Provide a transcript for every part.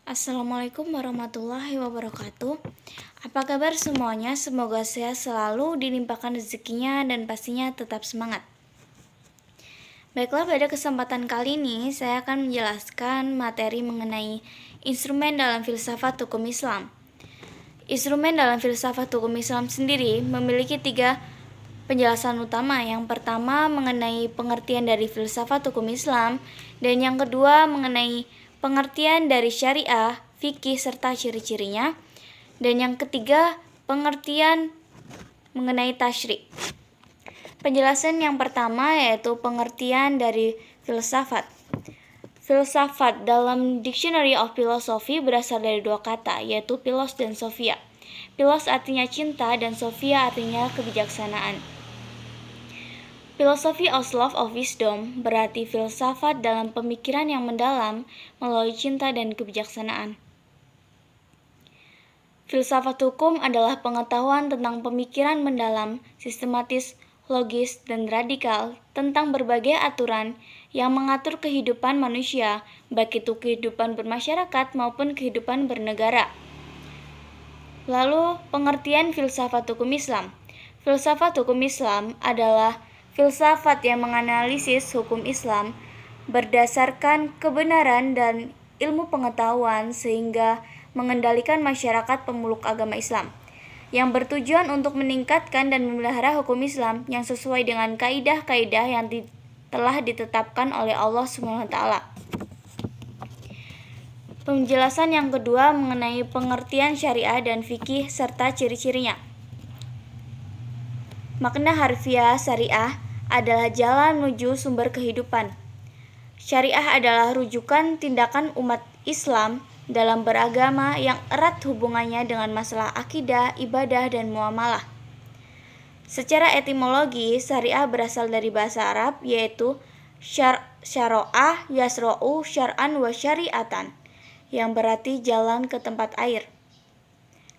Assalamualaikum warahmatullahi wabarakatuh. Apa kabar semuanya? Semoga sehat selalu, dilimpahkan rezekinya, dan pastinya tetap semangat. Baiklah, pada kesempatan kali ini saya akan menjelaskan materi mengenai instrumen dalam filsafat hukum Islam. Instrumen dalam filsafat hukum Islam sendiri memiliki 3 penjelasan utama. Yang pertama mengenai pengertian dari filsafat hukum Islam, dan yang kedua mengenai pengertian dari syariah, fikih, serta ciri-cirinya, dan yang ketiga pengertian mengenai tasyri'. Penjelasan yang pertama yaitu pengertian dari filsafat. Filsafat dalam Dictionary of Philosophy berasal dari 2 kata, yaitu philos dan sophia. Philos artinya cinta dan sophia artinya kebijaksanaan. Philosophy of love of wisdom berarti filsafat dalam pemikiran yang mendalam melalui cinta dan kebijaksanaan. Filsafat hukum adalah pengetahuan tentang pemikiran mendalam, sistematis, logis, dan radikal tentang berbagai aturan yang mengatur kehidupan manusia, baik itu kehidupan bermasyarakat maupun kehidupan bernegara. Lalu, pengertian filsafat hukum Islam. Filsafat hukum Islam adalah filsafat yang menganalisis hukum Islam berdasarkan kebenaran dan ilmu pengetahuan sehingga mengendalikan masyarakat pemeluk agama Islam, yang bertujuan untuk meningkatkan dan memelihara hukum Islam yang sesuai dengan kaidah-kaidah yang telah ditetapkan oleh Allah SWT. Penjelasan yang kedua mengenai pengertian syariah dan fikih serta ciri-cirinya. Makna harfiah syariah adalah jalan menuju sumber kehidupan. Syariah adalah rujukan tindakan umat Islam dalam beragama yang erat hubungannya dengan masalah akidah, ibadah, dan muamalah. Secara etimologi, syariah berasal dari bahasa Arab yaitu syara'ah yasra'u syar'an wa syari'atan, yang berarti jalan ke tempat air.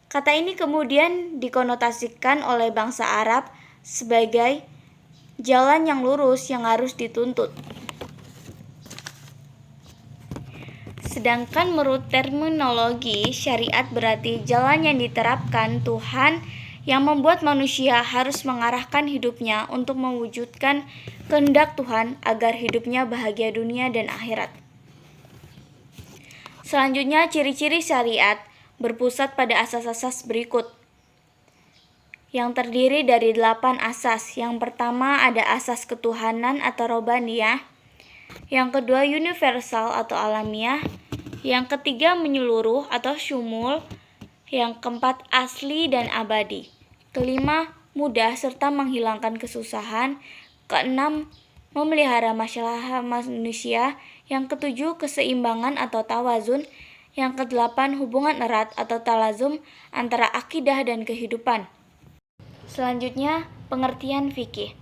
Kata ini kemudian dikonotasikan oleh bangsa Arab sebagai jalan yang lurus yang harus dituntut. Sedangkan menurut terminologi syariat berarti jalan yang diterapkan Tuhan yang membuat manusia harus mengarahkan hidupnya untuk mewujudkan kehendak Tuhan agar hidupnya bahagia dunia dan akhirat. Selanjutnya, ciri-ciri syariat berpusat pada asas-asas berikut, yang terdiri dari 8 asas. Yang pertama ada asas ketuhanan atau robaniyah, yang kedua universal atau alamiah, yang ketiga menyeluruh atau syumul, yang keempat asli dan abadi, kelima mudah serta menghilangkan kesusahan, keenam memelihara masalah manusia, yang ketujuh keseimbangan atau tawazun, yang kedelapan hubungan erat atau talazum antara akidah dan kehidupan. Selanjutnya, pengertian fikih.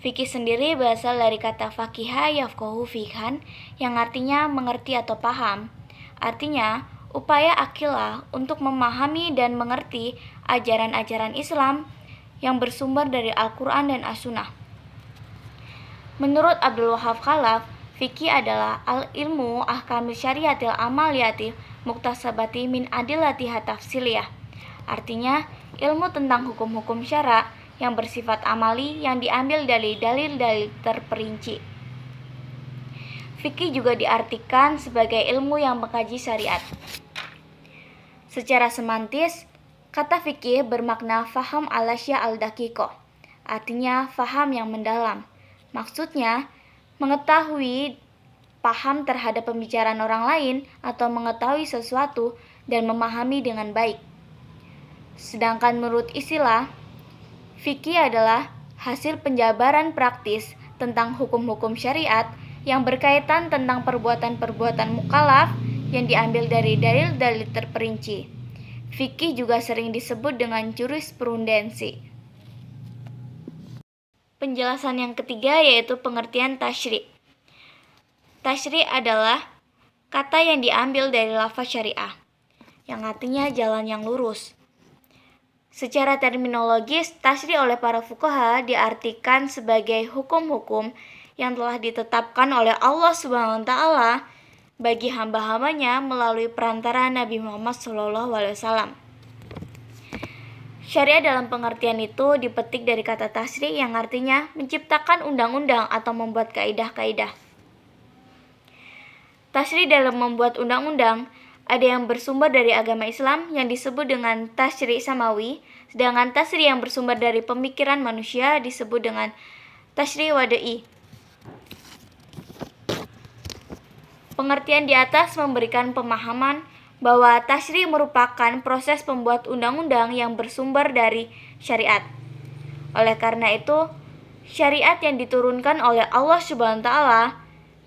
Fikih sendiri berasal dari kata fakiha yafqahu fikhan, yang artinya mengerti atau paham. Artinya, upaya akilah untuk memahami dan mengerti ajaran-ajaran Islam yang bersumber dari Al-Quran dan As-Sunnah. Menurut Abdul Wahab Khalaf, fikih adalah al-ilmu ahkamil syariatil amaliyati muktasabati min adillatiha tafsiliyah. Artinya, ilmu tentang hukum-hukum syara yang bersifat amali yang diambil dari dalil-dalil terperinci. Fikih juga diartikan sebagai ilmu yang mengkaji syariat. Secara semantis, kata fikih bermakna faham al-asya al-daqiqah, artinya faham yang mendalam. Maksudnya, mengetahui paham terhadap pembicaraan orang lain atau mengetahui sesuatu dan memahami dengan baik. Sedangkan menurut istilah, fikih adalah hasil penjabaran praktis tentang hukum-hukum syariat yang berkaitan tentang perbuatan-perbuatan mukallaf yang diambil dari dalil-dalil terperinci. Fikih juga sering disebut dengan jurisprudensi. Penjelasan yang ketiga yaitu pengertian tasyri'. Tasyri' adalah kata yang diambil dari lafaz syariah, yang artinya jalan yang lurus. Secara terminologis, tasyri' oleh para fuqaha diartikan sebagai hukum-hukum yang telah ditetapkan oleh Allah SWT bagi hamba-hambanya melalui perantara Nabi Muhammad SAW. Syariat dalam pengertian itu dipetik dari kata tasyri yang artinya menciptakan undang-undang atau membuat kaidah-kaidah. Tasyri dalam membuat undang-undang ada yang bersumber dari agama Islam yang disebut dengan tasyri samawi, sedangkan tasyri yang bersumber dari pemikiran manusia disebut dengan tasyri wada'i. Pengertian di atas memberikan pemahaman bahwa tasyri merupakan proses pembuat undang-undang yang bersumber dari syariat. Oleh karena itu, syariat yang diturunkan oleh Allah Subhanahu wa taala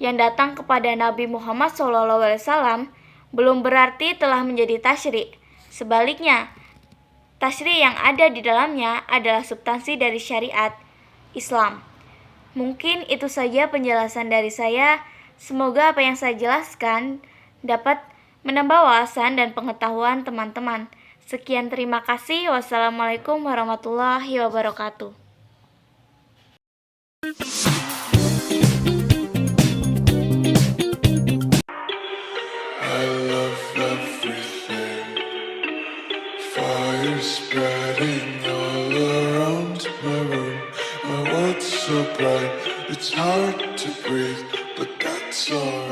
yang datang kepada Nabi Muhammad SAW belum berarti telah menjadi tasyri. Sebaliknya, tasyri yang ada di dalamnya adalah substansi dari syariat Islam. Mungkin itu saja penjelasan dari saya. Semoga apa yang saya jelaskan dapat menambah wawasan dan pengetahuan teman-teman. Sekian, terima kasih. Wassalamualaikum warahmatullahi wabarakatuh. I love everything. Fire spreading all around my room. My world's so bright, it's hard to breathe, but that's all.